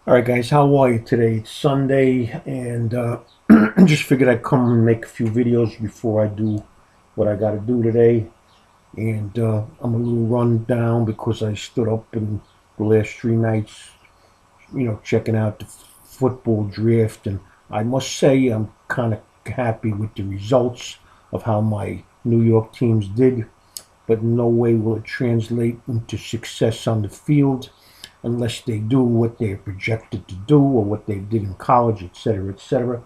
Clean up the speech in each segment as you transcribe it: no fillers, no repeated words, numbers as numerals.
All right, guys, how are you today? It's Sunday, and just figured I'd come and make a few videos before I do what I got to do today. And I'm a little run down because I stood up in the last 3 nights, checking out the football draft. And I must say, I'm kind of happy with the results of how my New York teams did, but in no way will it translate into success on the field unless they do what they're projected to do or what they did in college, etc., etc.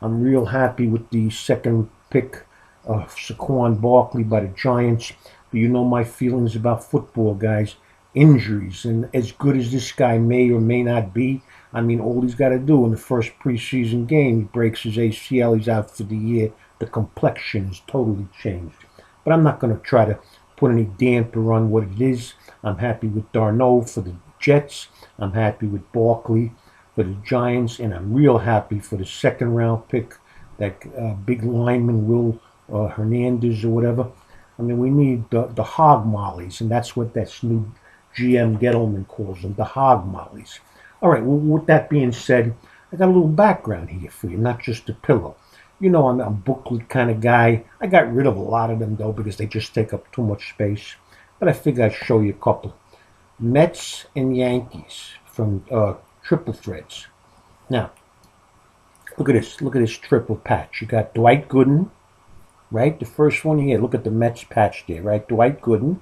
I'm real happy with the second pick of Saquon Barkley by the Giants. But you know my feelings about football, guys. Injuries. And as good as this guy may or may not be, I mean, all he's got to do in the first preseason game, he breaks his ACL, he's out for the year. The complexion is totally changed. But I'm not going to try to put any damper on what it is. I'm happy with Darnold for the Jets. I'm happy with Barkley for the Giants, and I'm real happy for the second round pick, that big lineman Will Hernandez or whatever. I mean, we need the hog mollies, and that's what that new GM Gettleman calls them, the hog mollies. All right, well, with that being said, I got a little background here for you, not just a pillow. You know, I'm a booklet kind of guy. I got rid of a lot of them, though, because they just take up too much space. But I figured I'd show you a couple. Mets and Yankees from Triple Threads. Now, look at this. Look at this triple patch. You got Dwight Gooden, right? The first one here. Look at the Mets patch there, right? Dwight Gooden.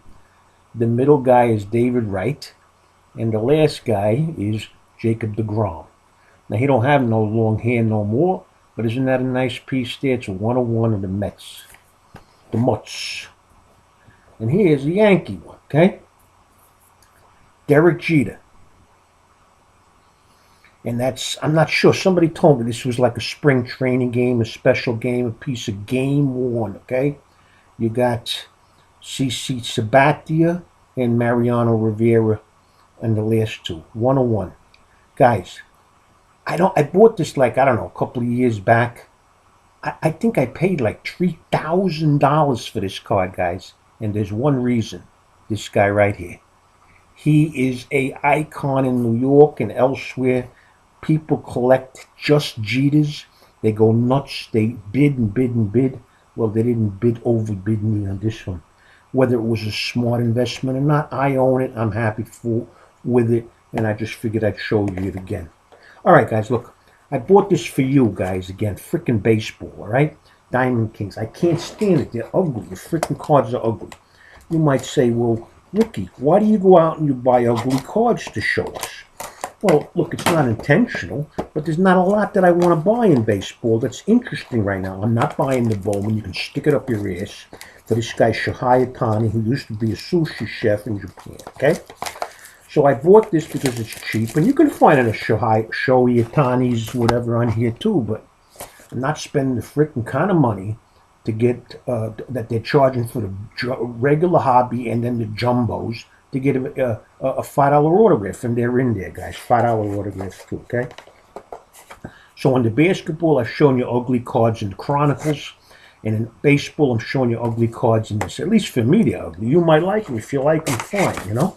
The middle guy is David Wright. And the last guy is Jacob deGrom. Now, he don't have no long hair no more, but isn't that a nice piece there? It's a 101 of the Mets. The Mets. And here's the Yankee one, okay? Derek Jeter. And that's, I'm not sure. Somebody told me this was like a spring training game, a special game, a piece of game worn, okay? You got CC Sabathia and Mariano Rivera and the last two. 101. Guys, I bought this like, I don't know, a couple of years back. I think I paid like $3,000 for this card, guys. And there's one reason. This guy right here. He is a icon in New York and elsewhere. People collect just Jeters. They go nuts. They bid and bid and bid. Well, they didn't overbid me on this one. Whether it was a smart investment or not, I own it. I'm happy with it, and I just figured I'd show you it again. All right, guys, look. I bought this for you guys again. Frickin' baseball, all right? Diamond Kings. I can't stand it. They're ugly. The frickin' cards are ugly. You might say, well, Ricky, why do you go out and you buy ugly cards to show us? Well, look, it's not intentional, but there's not a lot that I want to buy in baseball that's interesting right now. I'm not buying the Bowman. You can stick it up your ass for this guy, Shohei Ohtani, who used to be a sushi chef in Japan, okay? So I bought this because it's cheap, and you can find it a Shohei Ohtani's whatever on here too, but I'm not spending the freaking kind of money to get that they're charging for the regular hobby and then the jumbos to get a $5 autograph, and they're in there, guys. $5 autographs too, okay? So in the basketball, I've shown you ugly cards in the Chronicles, and in baseball, I'm showing you ugly cards in this. At least for me, they're ugly. You might like them. If you like them, fine, you know?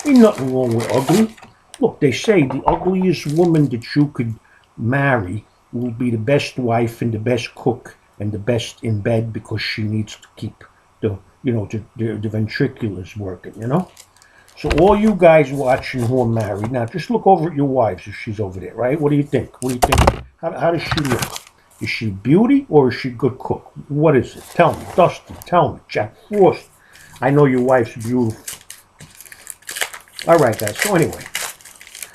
Ain't nothing wrong with ugly. Look, they say the ugliest woman that you could marry will be the best wife and the best cook and the best in bed because she needs to keep the ventriculars working, you know? So all you guys watching who are married, now just look over at your wives if she's over there, right? What do you think? What do you think? How does she look? Is she beauty or is she good cook? What is it? Tell me. Dusty, tell me. Jack Frost. I know your wife's beautiful. All right, guys. So anyway,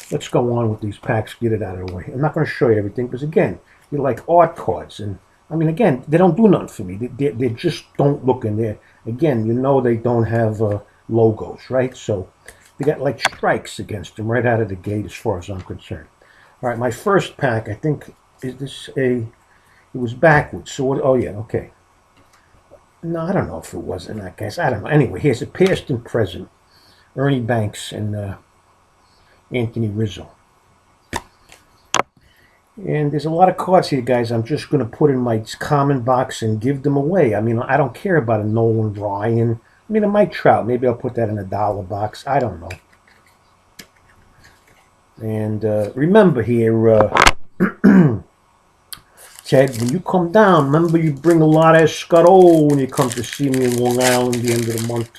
let's go on with these packs. Get it out of the way. I'm not going to show you everything because, again, you like art cards. And, I mean, again, they don't do nothing for me. They just don't look in there. Again, you know they don't have logos, right? So they got like strikes against them right out of the gate as far as I'm concerned. All right, my first pack, I think, is this it was backwards. So, oh, yeah, okay. No, I don't know if it was in that case. I don't know. Anyway, here's a past and present. Ernie Banks and Anthony Rizzo. And there's a lot of cards here, guys. I'm just going to put in my common box and give them away. I mean, I don't care about a Nolan Ryan. I mean, a Mike Trout. Maybe I'll put that in a dollar box. I don't know. And remember here, Ted, when you come down, remember you bring a lot of escargot when you come to see me in Long Island the end of the month.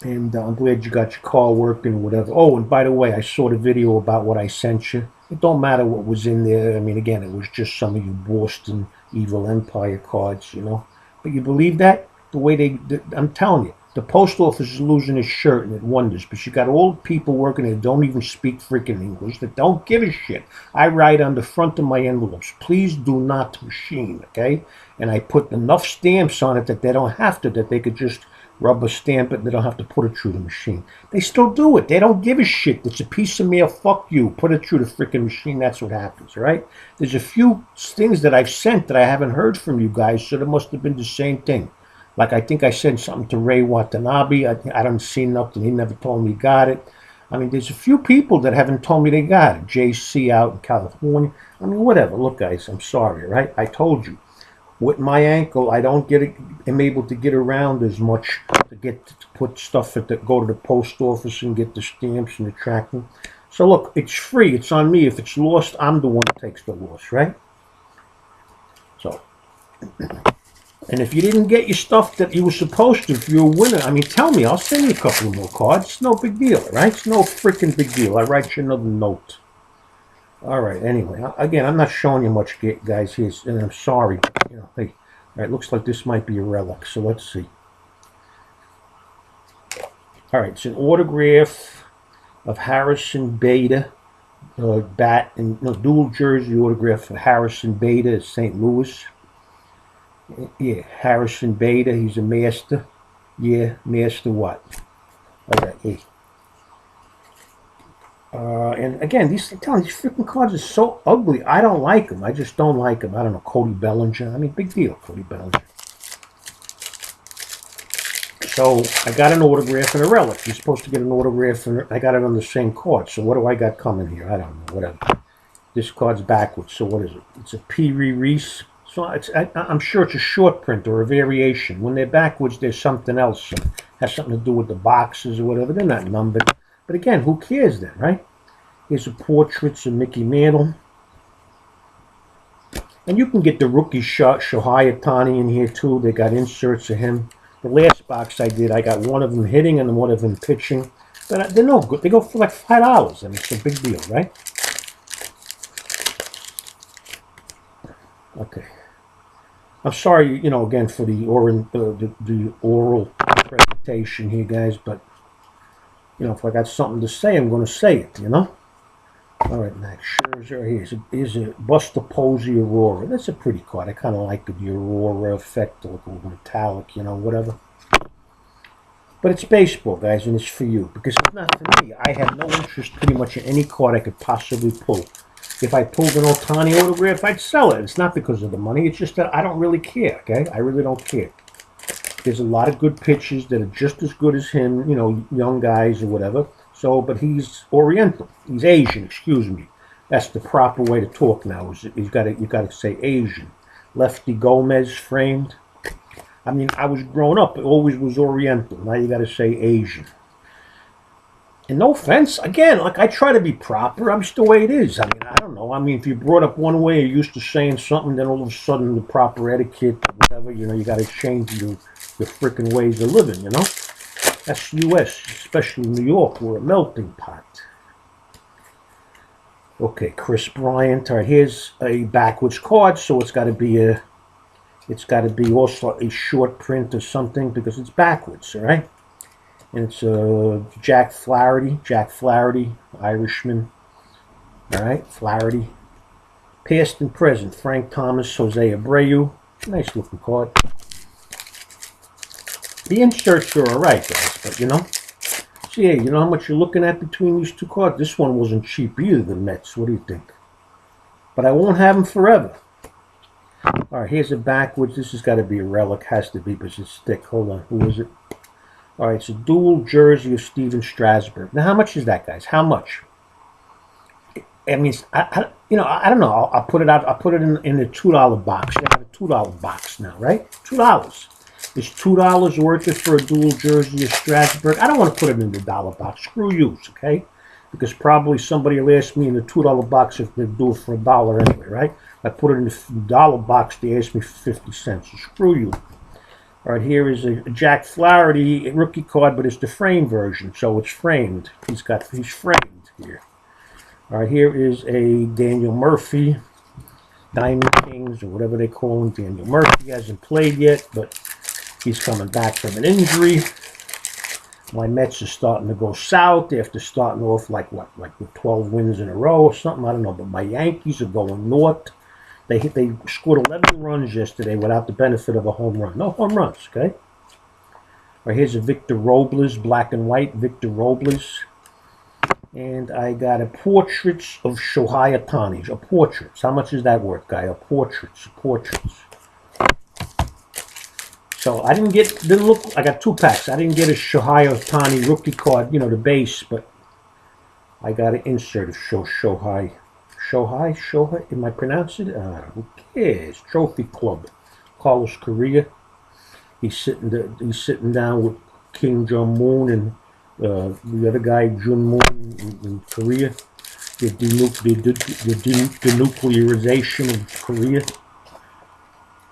And I'm glad you got your car working or whatever. Oh, and by the way, I saw the video about what I sent you. It don't matter what was in there. I mean, again, it was just some of you Boston Evil Empire cards, you know. But you believe that? The way I'm telling you, the post office is losing its shirt and it wonders. But you got all the people working there that don't even speak freaking English, that don't give a shit. I write on the front of my envelopes, please do not machine, okay? And I put enough stamps on it that they don't have to, that they could just rubber stamp it and they don't have to put it through the machine. They still do it. They don't give a shit. It's a piece of mail. Fuck you. Put it through the freaking machine. That's what happens, all right? There's a few things that I've sent that I haven't heard from you guys, so there must have been the same thing. Like I think I sent something to Ray Watanabe. I don't see nothing. He never told me he got it. I mean, there's a few people that haven't told me they got it. JC out in California. I mean, whatever. Look, guys, I'm sorry, right? I told you. With my ankle, I don't am able to get around as much to put stuff go to the post office and get the stamps and the tracking. So look, it's free. It's on me. If it's lost, I'm the one that takes the loss, right? So, and if you didn't get your stuff that you were supposed to, if you're a winner, I mean, tell me. I'll send you a couple of more cards. It's no big deal, right? It's no freaking big deal. I write you another note. All right, anyway, again, I'm not showing you much, guys, here, and I'm sorry. You know, hey, all right, looks like this might be a relic, so let's see. All right, it's an autograph of Harrison Beta, dual jersey autograph of Harrison Beta at St. Louis. Yeah, Harrison Beta, he's a master. Yeah, master what? All right, hey. And again, these freaking cards are so ugly. I don't like them. I just don't like them. I don't know, Cody Bellinger. I mean, big deal, Cody Bellinger. So I got an autograph and a relic. You're supposed to get an autograph, and I got it on the same card. So what do I got coming here? I don't know. Whatever. This card's backwards. So what is it? It's a P. Reese. So I'm sure it's a short print or a variation. When they're backwards, there's something else. It has something to do with the boxes or whatever. They're not numbered. But again, who cares then, right? Here's a portraits of Mickey Mantle. And you can get the rookie shot, Shohei Ohtani in here too. They got inserts of him. The last box I did, I got one of them hitting and one of them pitching. But they're no good. They go for like $5. I mean, it's a big deal, right? Okay. I'm sorry, you know, again, for the oral presentation here, guys, but you know, if I got something to say, I'm going to say it, you know? All right, Max Scherzer. Here's a Buster Posey Aurora. That's a pretty card. I kind of like the Aurora effect, like a metallic, you know, whatever. But it's baseball, guys, and it's for you. Because it's not for me. I have no interest pretty much in any card I could possibly pull. If I pulled an Ohtani autograph, I'd sell it. It's not because of the money. It's just that I don't really care, okay? I really don't care. There's a lot of good pitchers that are just as good as him, you know, young guys or whatever. So, but he's Oriental. He's Asian, excuse me. That's the proper way to talk now. You got to say Asian. Lefty Gomez framed. I mean, I was growing up, it always was Oriental. Now you got to say Asian. And no offense, again, like I try to be proper. I'm just the way it is. I mean, I don't know. I mean, if you're brought up one way, you're used to saying something, then all of a sudden the proper etiquette, whatever, you know, you got to change your freaking ways of living, you know? That's U.S., especially New York. We're a melting pot. Okay, Chris Bryant. All right, here's a backwards card, so it's got to be also a short print or something because it's backwards, all right? And it's Jack Flaherty, Irishman. All right, Flaherty. Past and present, Frank Thomas, Jose Abreu. Nice looking card. The inserts are all right, guys, but you know. See, hey, you know how much you're looking at between these two cards? This one wasn't cheap either, the Mets. What do you think? But I won't have them forever. All right, here's a backwards. This has got to be a relic. Has to be because it's thick. Hold on. Who is it? All right, it's a dual jersey of Steven Strasburg. Now, how much is that, guys? How much? I mean, I don't know. I'll put it out. I'll put it in a $2 box. You have a $2 box now, right? $2. It's $2 worth it for a dual jersey of Strasburg. I don't want to put it in the dollar box. Screw you, okay? because probably somebody will ask me in the $2 box if they do it for $1 anyway, right? I put it in the dollar box, they ask me for 50 cents. So screw you. All right, here is a Jack Flaherty rookie card, but it's the frame version, so it's framed. He's framed here. All right, here is a Daniel Murphy, Diamond Kings, or whatever they call him. Daniel Murphy hasn't played yet, but he's coming back from an injury. My Mets are starting to go south after starting off like with 12 wins in a row or something. I don't know, but my Yankees are going north. They scored 11 runs yesterday without the benefit of a home run. No home runs, okay? All right, here's a Victor Robles, black and white Victor Robles. And I got a portraits of Shohei Ohtani. A portraits. How much is that worth, guy? A portraits. So I didn't look. I got 2 packs. I didn't get a Shohei Ohtani rookie card, the base, but I got an insert of Shohei. Shohei. Am I pronouncing it? Who cares? Trophy Club. Carlos Correa. He's sitting down with Kim Jong Un and the other guy, Jun Moon in Korea. The denuclearization of Korea.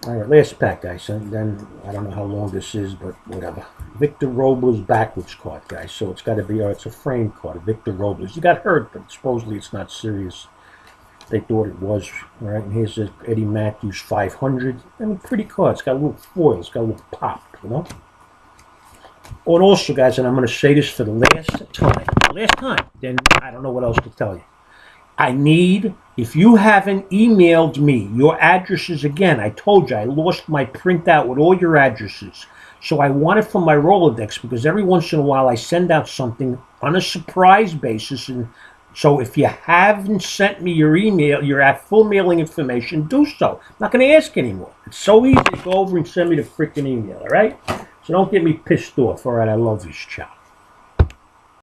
All right, last pack, guys. And then I don't know how long this is, but whatever. Victor Robles backwards card, guys. So it's got to be, it's a frame card. Victor Robles. He got hurt, but supposedly it's not serious. They thought it was. All right, and here's a Eddie Matthews 500. I mean, pretty card. It's got a little foil. It's got a little pop, Oh, and also, guys, and I'm going to say this for the last time, then I don't know what else to tell you. I need, if you haven't emailed me your addresses again, I told you I lost my printout with all your addresses. So I want it from my Rolodex because every once in a while I send out something on a surprise basis. And so if you haven't sent me your email, your full mailing information, do so. I'm not going to ask anymore. It's so easy to go over and send me the freaking email, all right? So don't get me pissed off. All right, I love you, ciao.